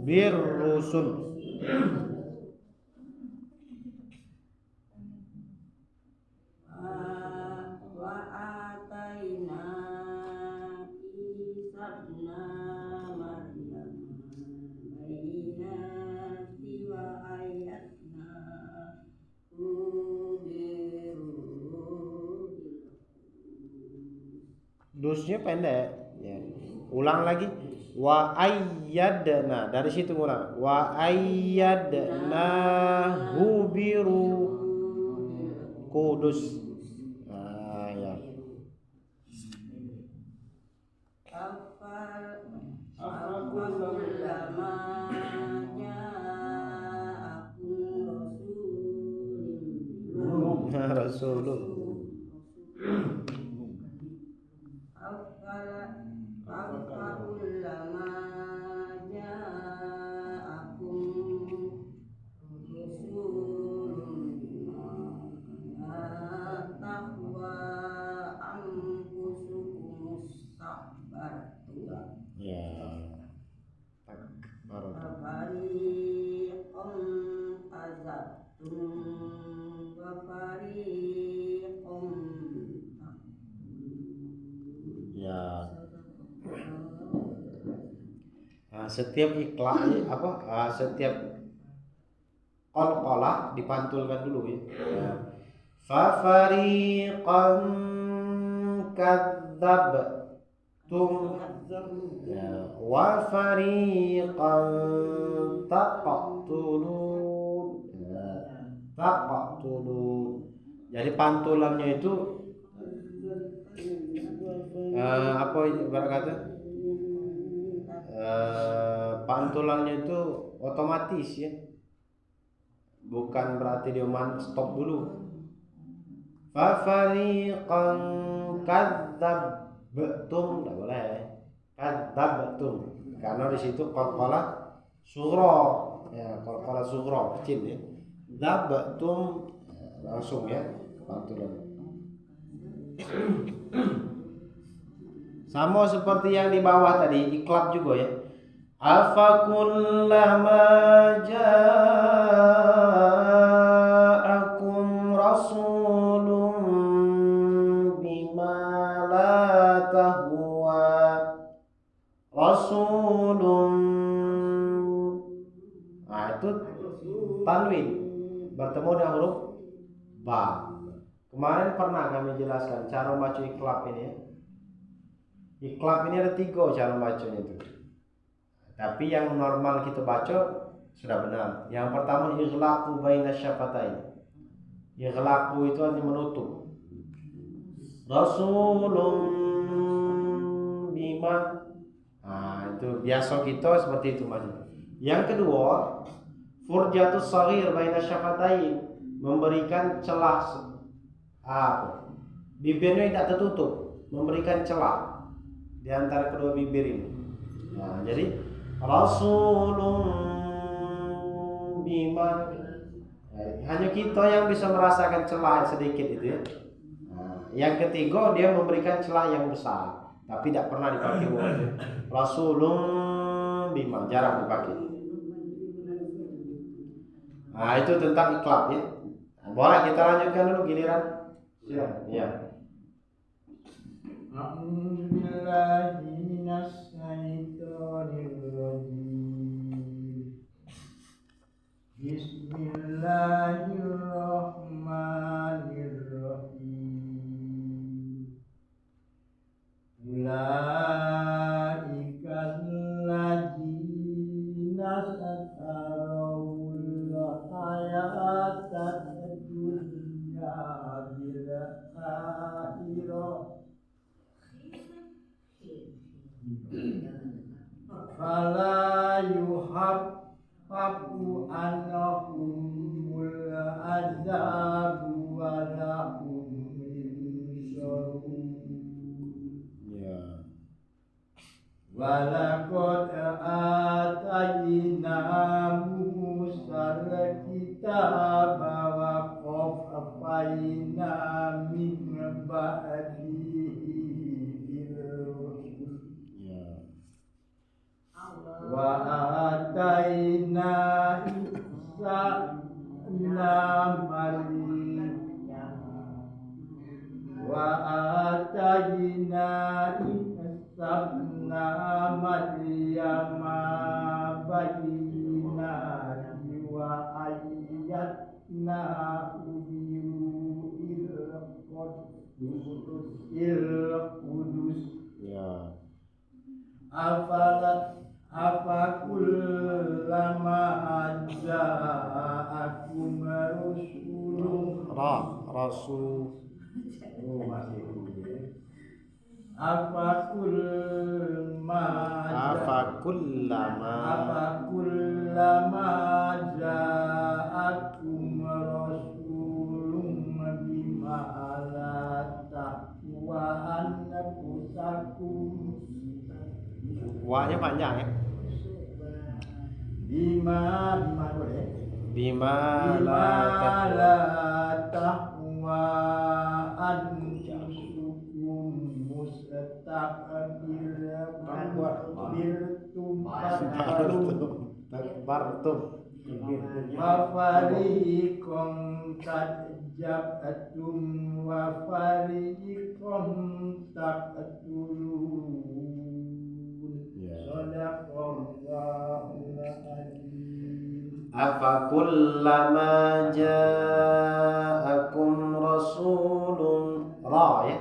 Birrusul. wa ataina Isabna Maryam bayyinati wa ayatna Dusnya pendek ya. Ulang lagi. Wa ayyadna, dari situ ulang. Wa ayyadna hubiru kudus. Nah, ya. Rasulullah. Setiap setiap qalqalah dipantulkan dulu ya. Fa fariqan kadzabtum wa fariqan taqtulun. Jadi pantulannya itu ibarat kata pantulannya itu otomatis ya, bukan berarti dia stop dulu. Fa fariqan kadzabtum, enggak boleh kadzabtum, karena di situ qalqalah sughra ya, qalqalah sughra kecil ya. Dzabtum langsung ya pantulan. Sama seperti yang di bawah tadi, iklab juga ya. Afa kullama ja'akum rasulun bima la tahwa rasulun. Nah, itu tanwin bertemu dengan huruf ba. Kemarin pernah kami jelaskan cara baca iklab ini ya. Iklab ini ada 3 cara bacanya itu. Tapi yang normal kita baca sudah benar. Yang pertama ighlaqu baina syafatain. Ighlaqu itu artinya menutup. Rasulun bima. Nah, itu biasa kita seperti itu maksudnya. Yang kedua, furjatus shaghir baina syafatain, memberikan celah bibirnya tidak tertutup, memberikan celah di antara kedua bibir ini. Nah, jadi Rasulun bima, hanya kita yang bisa merasakan celah sedikit itu ya. Nah, yang ketiga dia memberikan celah yang besar, tapi tidak pernah dipakai wajib. Rasulun bima jarang dipakai. Nah itu tentang iklab ya. Nah, boleh kita lanjutkan dulu giliran. Ya. A'udzubillahi minasyaitonirrajim. Bismillahirrahmanirrahim. Ulaika alladzina satarul hayatad dunya bil akhirah fala yuhabbu anahumul azabu wa lahum Ya. Walaqad atayna Musal kitaba wa qaffayna min ba'dihi bil rusul wa atayna Isa wa atayna Sabna Maryama bayyinati wa ayyadna il-qudus Ya. afakullama ja'akum rasulun Rasul. masih afakullama ja'akum rasulun bima la tahwa anfusakum Wanya panjang ya. bima boleh Bima la tahwa anfusukum takbartum. Wafariqom kadzabtum wa fariqom taqtulun. Shadaqallahul azim. Afakullama ja'akum rasulun ya.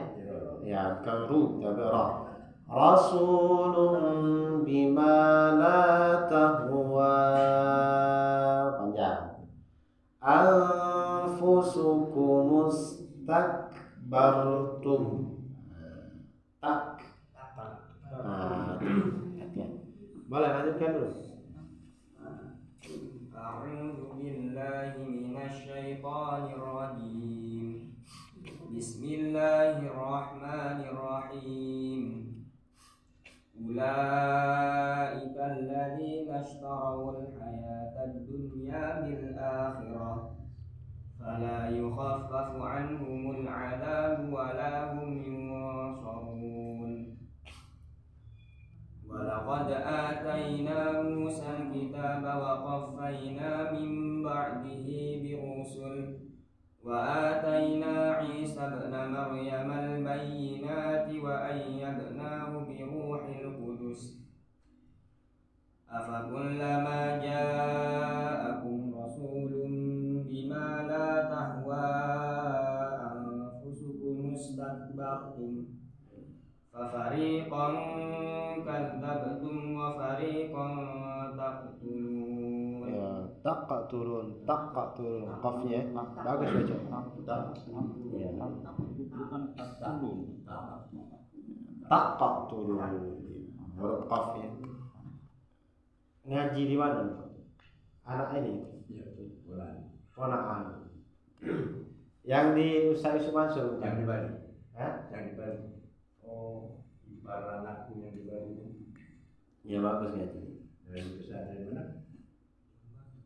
Ya, bukan ru tapi ra. Rasulun bima la tahwa panjang. Anfusukum mustakbartum. Tak. Boleh lanjutkan dulu. A'udzu billahi minasyaitonir rajim. Bismillahirrahmanirrahim. Ulaika alladzina ishtarawul hayatad dunya bil akhirah fala yukhaffafu anhumul 'adzabu wa la hum yunsarun. Walaqad atayna Musal kitaba wa qaffayna min ba'dihi birusul wa atayna Isa ibna Maryam al-bayyinati wa ayyadnahu bi ruhil qudus. Afakullama ja'akum rasulun bima la tahwa anfusukum istakbartum fafariqan kadzabtum wa fariqan taqtulun. Ya, taqtulun qafnya bagus baca. Ya. Taqtulun huruf qafnya. Ngaji di mana? Anak ini. Ponakan. Yang di Ustaz Yusuf Mansur. Yang di Bali. Hah? Yang di Bali. Oh, para anaknya di Bali. Ya bagus ngaji. Dari besar dari mana?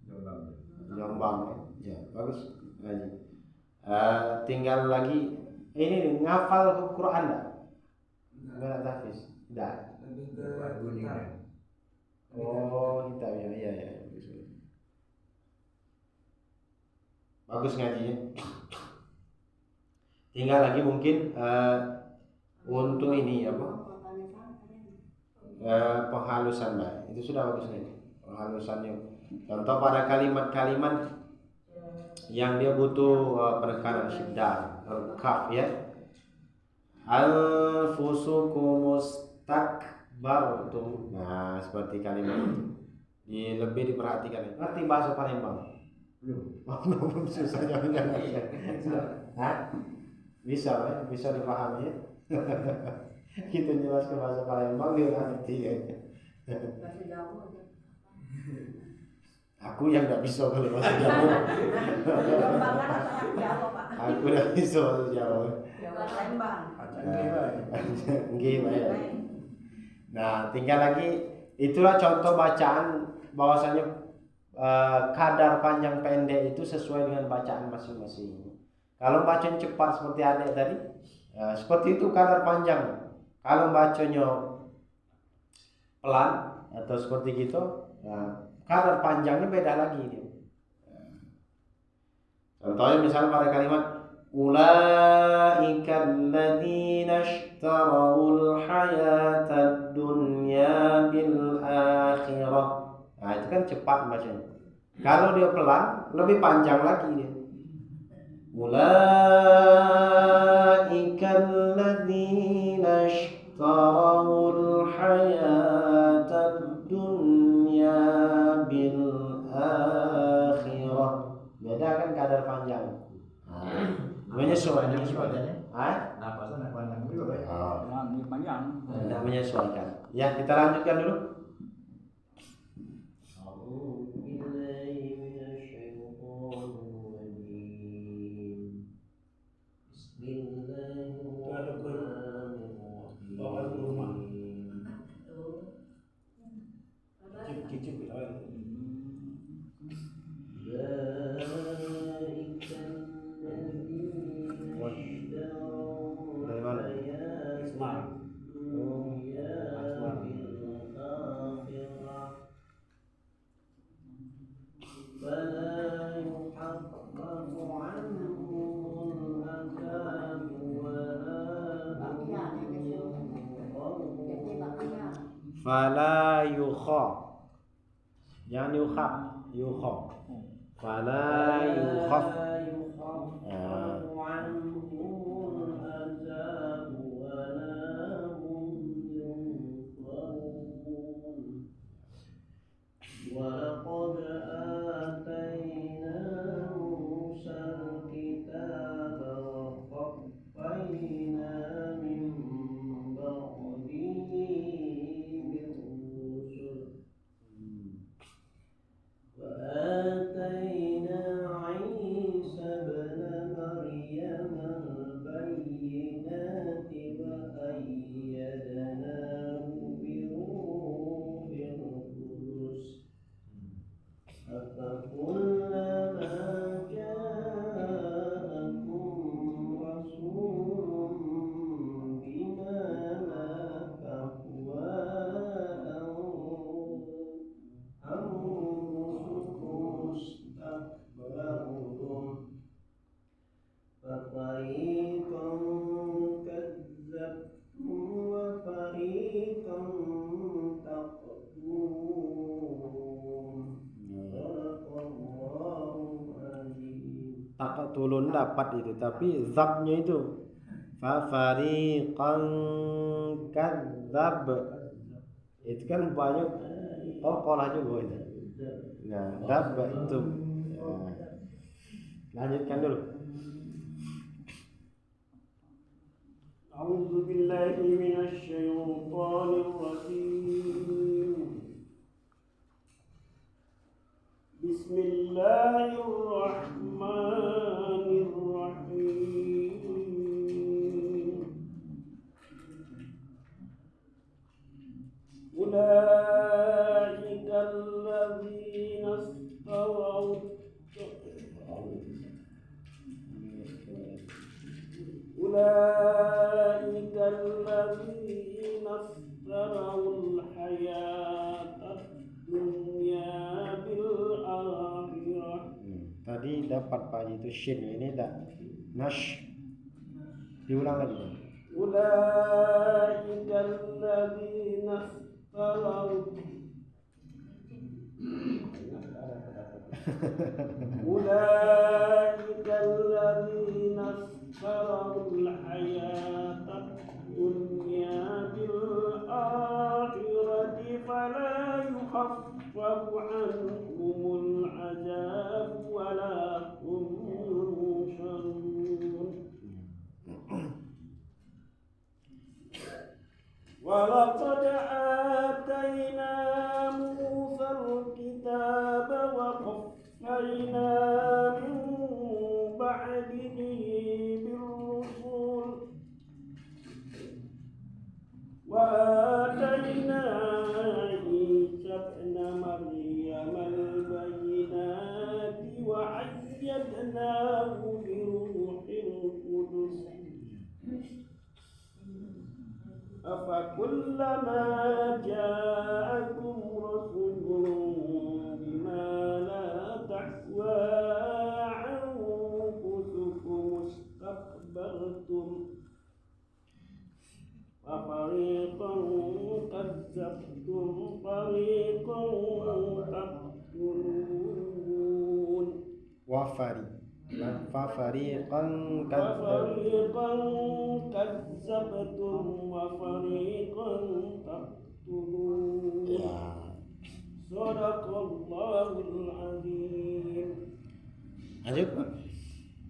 Jombang. Jombang. Ya bagus ngaji. Tinggal lagi ini nih, ngafal Quran enggak? Enggak tahfiz. Enggak. Lebih ke Bunyinya. Oh, kitab ya. Iya. Bagus ngajinya. Tinggal lagi mungkin untuk ini apa? Penghalusan Mbak. Itu sudah bagus nih. Penghalusannya. Contoh pada kalimat-kalimat yang dia butuh penekanan syiddah, kaf ya. Anfusukumustakbartum. Nah, seperti kalimat itu. Lebih diperhatikan. Ngerti bahasa Palembang? Belum susah jangan. Hah? Bisa dipahami ya. Kita jelas ke bahasa Palembang dia ngerti ya. Bahasa Jawa aja. Aku yang tidak bisa kalau bahasa Jawa. Jombang kan orang Jawa, Pak. Aku tidak bisa bahasa Jawa. Jawa Lembang. Nggih, Pak. Nah, tinggal lagi itulah contoh bacaan bahwasanya kadar panjang pendek itu sesuai dengan bacaan masing-masing. Kalau bacaan cepat seperti adik tadi, seperti itu kadar panjang. Kalau bacanya pelan atau seperti gitu, kadar panjangnya beda lagi dia. Contohnya misalnya pada kalimat ulaika alladzina ishtarawul hayatad dunya bil akhirah. Nah, itu kan cepat bacanya. Kalau dia pelan, lebih panjang lagi dia. Ulaika alladzina ishtarawul hayatad dunya bil akhirah. Beda kan kadar panjang. Menyesuaikan. Napasan nak pandang juga ya. Panjang. Tidak menyesuaikan. Ya, kita lanjutkan dulu. Dari mana? Fala yukha. Jangan yukhaf, yukha. Fala yukhaf. ولقد آتينا موسى الكتاب وقفينا من بعده بالرسل وآتينا عيسى ابن مريم البينات وأيدناه بروح القدس أفكلما جاءكم رسول بما لا تهوى أنفسكم استكبرتم ففريقا كذبتم وفريقا تقتلون صدق الله العظيم. Taqtulun dapat itu, tapi zabnya itu fa fariqan kadzab. Itu kan banyak kokolah juga itu. Nah, dab itu. Lanjutkan dulu. أعوذ بالله من الشيطان الرجيم بسم الله الرحمن الرحيم dapat Pak Haji, itu shin ini dah nash. Diulang lagi. أولئك الذين افتروا أولئك الذين اشتروا الحياة الدنيا بالآخرة فلا يخفف عنهم العذاب ولا هم ينصرون ولقد آتينا موسى الكتاب وقفينا من بعده بالرسل وآتينا عيسى ابن مريم البينات وأيدناه بروح القدس أفكلما جاءكم رسول بما لا تهوى أنفسكم استكبرتم ففريقا كذبتم فريقا تقتلون ففريقا كذبتم وفريقا تقتلون صدق الله العظيم. Lanjut Pak.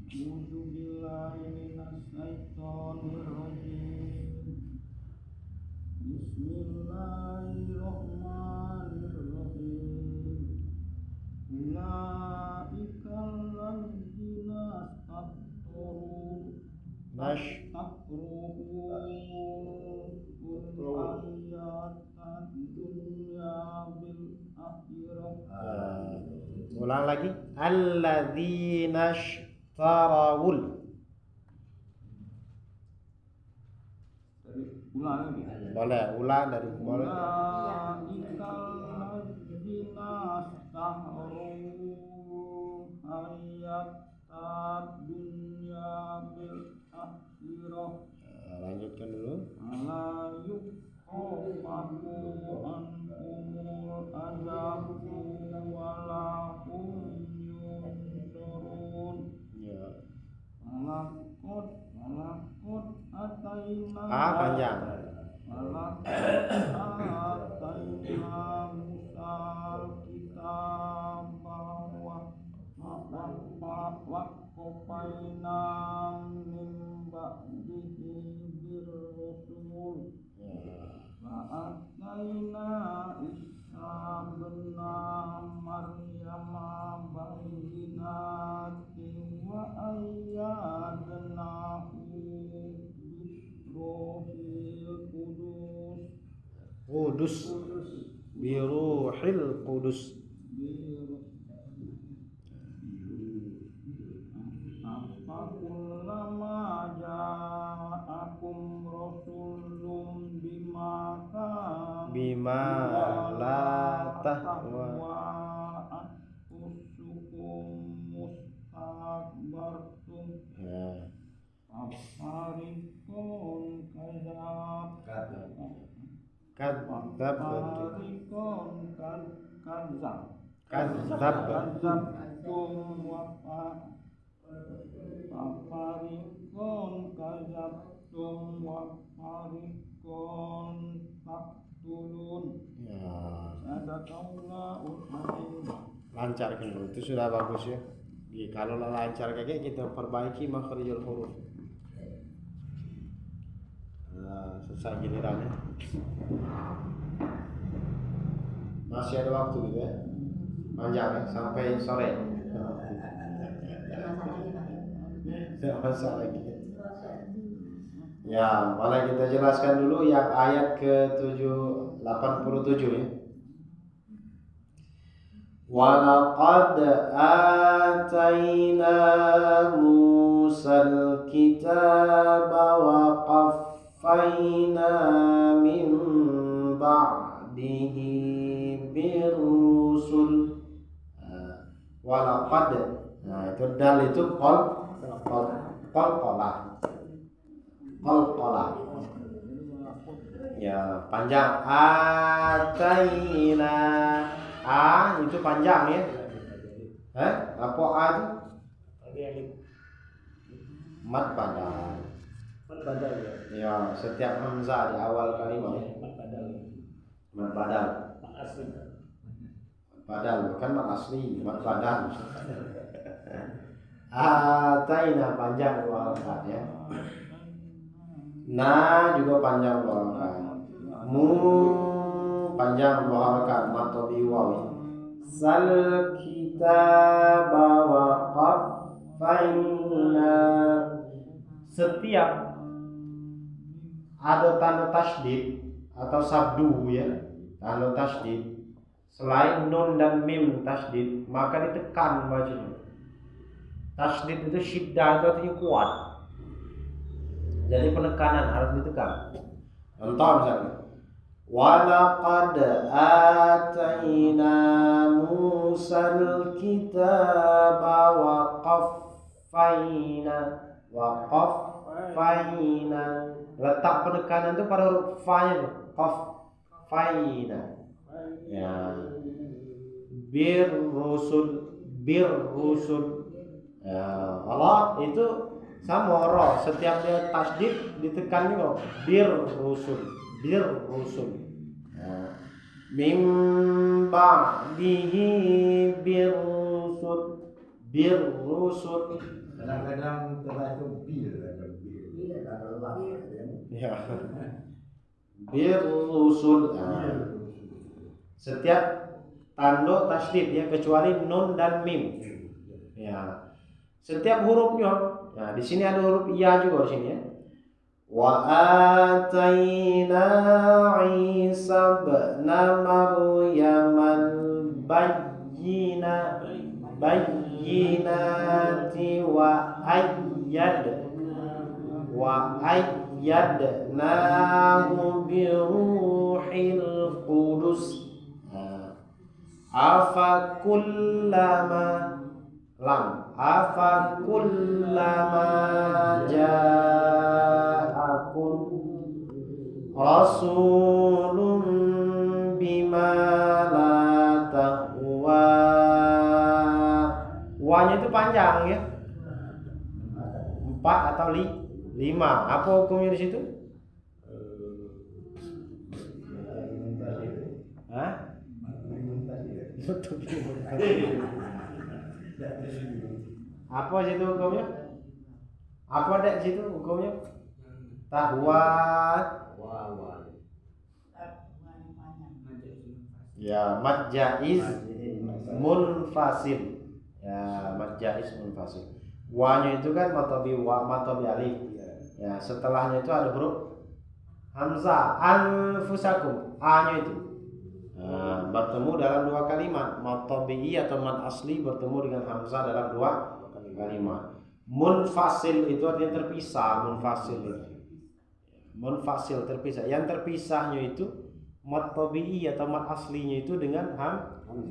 Bismillahirrahmanirrahim. Ulaikal ladzina Nash ulang lagi. Alladzina ishtarawul. Ulang lagi. Boleh ulang dari boleh. Ulaikal ladzina istahru hayatad dunya bil akhirah. Lanjutkan dulu. Ala yuqafu anhumul azabu walahum yunsurun. Ya. Malakut ataina Panjang. Malakut ataina musal kitab wa qafaina min ba'dihi birrusul Ma'atayna Isa bena Maryama bayinati wa ayyadnahu biruhil Qudus. Biruhil Qudus. Afakullama ja'akum rasulun bima La tahwa anfusukum mustakbartum afarikun kadzabtum Afarikun kadzabtum wa farikun taqtulun. Sadaqallahul azim. Lancarkan dulu, itu sudah bagus ya. Kalau lancar kayak kita perbaiki makhrijul huruf. Selesai gilirannya. Masih ada waktu gitu ya. Panjang ya, sampai sore. Masa lagi. Ya, malah kita jelaskan dulu yang ayat ke-87 ya. Walaqad atayna Musal kitaba wa qaffayna min ba'dihi birrusul. Walaqad Nah, itu dal itu qalqalah. Ya, panjang. Ataina. A itu panjang ya. Apa A itu? Mad badal. Ya, setiap hamzah di awal kalimat ya. Mad badal. Badal bukan mad asli, mad badal. Ataina panjang dua harakat ya. Na juga panjang dua harakat. Mu panjang dua harakat, mad tabi waw. Sal kitaba wa qaffayna. Setiap ada tanda tasydid atau sabdu ya, tanda tasydid selain nun dan mim tasydid maka ditekan bacanya. Tasydid itu syiddah itu artinya kuat, jadi penekanan harus ditekan. Contoh misalnya walaqad atayna Musal kitaba wa qaffayna. Letak penekanan itu pada huruf fa-nya, qaffayna. Ya. Bir rusul. Ya, Allah itu sama roh, setiap dia tasdid ditekan juga bir rusul. Ya. Mim ba'dihi bir rusul. Kadang-kadang terbaca bil. Ya. Bir rusul. Setiap tanda tasdid ya, kecuali nun dan mim. Ya. Setiap hurufnya. Nah, di sini ada huruf iya juga di sini ya. Wa atayna Isa ibn Maryam bayyinati wa ayyadnahu bi ruhil qudus. Afa kullama ja'akum rasulun bima la tahwa. Wanya itu panjang ya, 4 atau 5. Apa hukumnya di situ? Apa situ hukumnya? Apa dek situ hukumnya? Tahwa. Ya, mad jaiz munfasil. Ya, mad jaiz munfasil. Wa-nya itu kan matobi wa, matobi alif. Ya, setelahnya itu ada huruf hamzah. Anfusakum. A-nya itu. Nah, bertemu dalam 2 kalimat. Mad tabi'i atau mad asli bertemu dengan hamzah dalam 2 kalimat. Munfasil itu artinya terpisah. Munfasil terpisah. Yang terpisahnya itu mad tabi'i atau mad aslinya itu dengan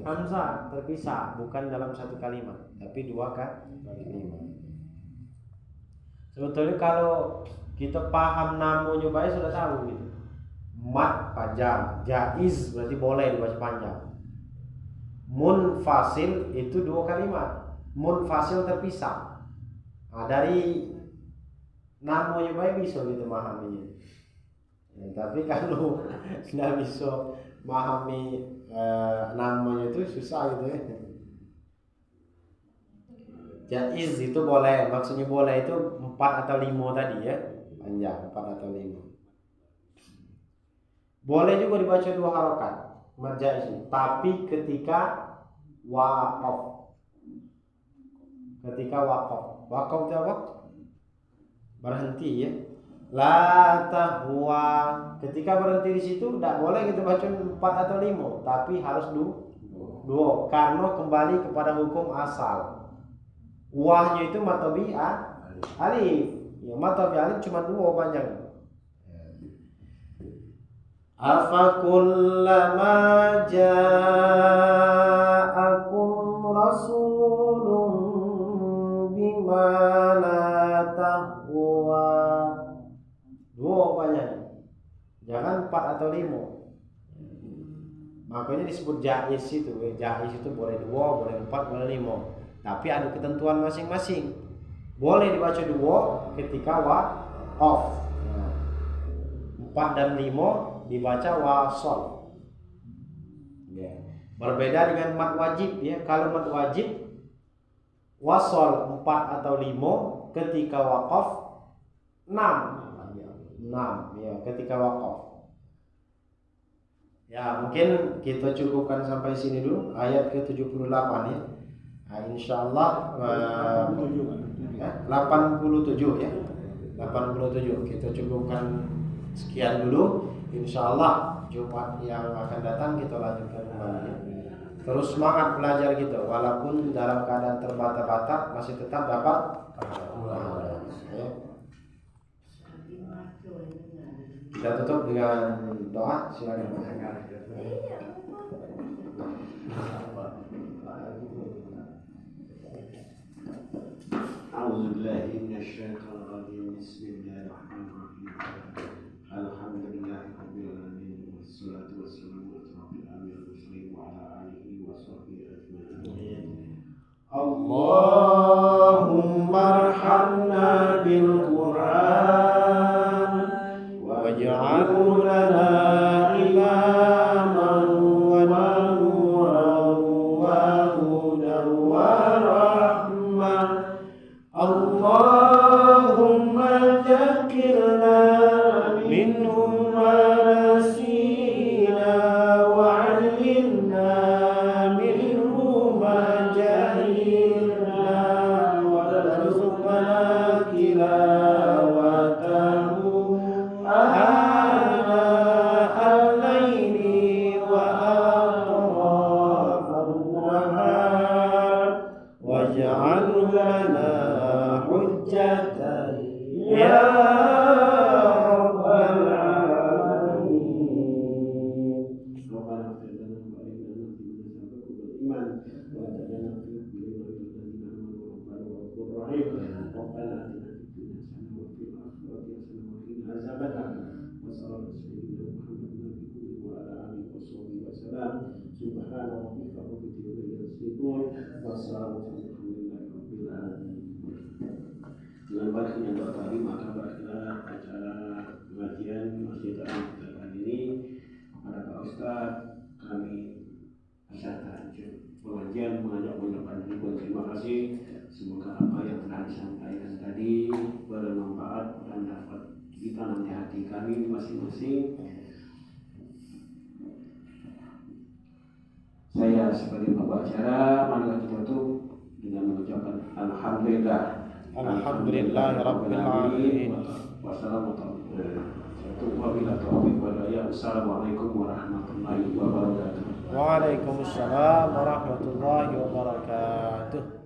hamzah terpisah, bukan dalam 1 kalimat, tapi 2 kalimat. Sebetulnya kalau kita paham namanya baik sudah tahu gitu. Mad panjang, jaiz berarti boleh dibaca panjang. Munfasil itu 2 kalimat. Munfasil terpisah. Nah, dari namanya baik bisa gitu memahaminya. Ya, tapi kalau tidak bisa memahami namanya itu susah gitu ya. Jaiz itu boleh, maksudnya boleh itu 4 atau 5 tadi ya, panjang 4 atau 5. Boleh juga dibaca 2 harokat mad jaiz, tapi ketika waqaf. Waqaf itu apa? Berhenti ya. La tahwa. Ketika berhenti di situ tidak boleh kita baca 4 atau 5, tapi harus 2 karena kembali kepada hukum asal. Wahnya itu mad tabi alif. Ya, mad tabi alif cuma 2 panjang. Afa kullama ja'akum rasulun disebut jaiz itu. Jaiz itu boleh 2, boleh 4, boleh 5. Tapi ada ketentuan masing-masing. Boleh dibaca 2 ketika waqaf. 4 dan 5 dibaca wasol. Ya. Berbeda dengan mad wajib ya. Kalau mad wajib wasol 4 atau 5, ketika waqaf 6 ya, ketika waqaf. Ya, mungkin kita cukupkan sampai sini dulu ayat ke-78 ya. Nah, insyaallah 87 ya. 87 kita cukupkan sekian dulu. Insyaallah Jumat yang akan datang kita lanjutkan kembali ya. Terus semangat belajar kita walaupun dalam keadaan terbata-bata masih tetap dapat pahala ya. Kita tutup dengan doa, silakan. A'udzubillahi minasyaitonir rajim. Bismillahirrahmanirrahim. Alhamdulillahirabbil alamin wassalatu wassalamu ala rabbil alamin wa ala alihi wa sahbihi ajma'in. Allahumma arhamna bil Qur'an waj'alhu lana imaman wa nuran wa hudan wa rahmah. Allahumma dzakirna minhu ma nasina wa 'allimna minhu ma jahilna wa warzuqna tilawatahu ana al-laili wa atrafan nahar waj'alhu lana hujjatan ya rabbal alamin. Rabbana ighfir lana wa lana iman wa tajana fi qulubina Rabbana atina fid dunya hasanah wa fil akhirati hasanah wa qina azabannar. Wa sallallahu alaihi wa ala alihi wa sahbihi wa sallam. Subhana rabbika rabbil izzati amma yasifun wa salamun alhamdulillahi rabbil alamin. Dengan berakhirnya doa tadi maka berakhirlah acara pengajian Masjid Al-Muqtar kali ini. Para Pak Ustaz, kami peserta pengajian mengajak mengucapkan ribuan terima kasih. Semoga apa yang telah disampaikan tadi bermanfaat dan dapat ditanam di hati kami masing-masing. Saya sebagai pembawa acara, marilah kita tutup dengan mengucapkan alhamdulillah. Alhamdulillahirabbil alamin. Wassalamualaikum warahmatullahi wabarakatuh. Waalaikumsalam warahmatullahi wabarakatuh.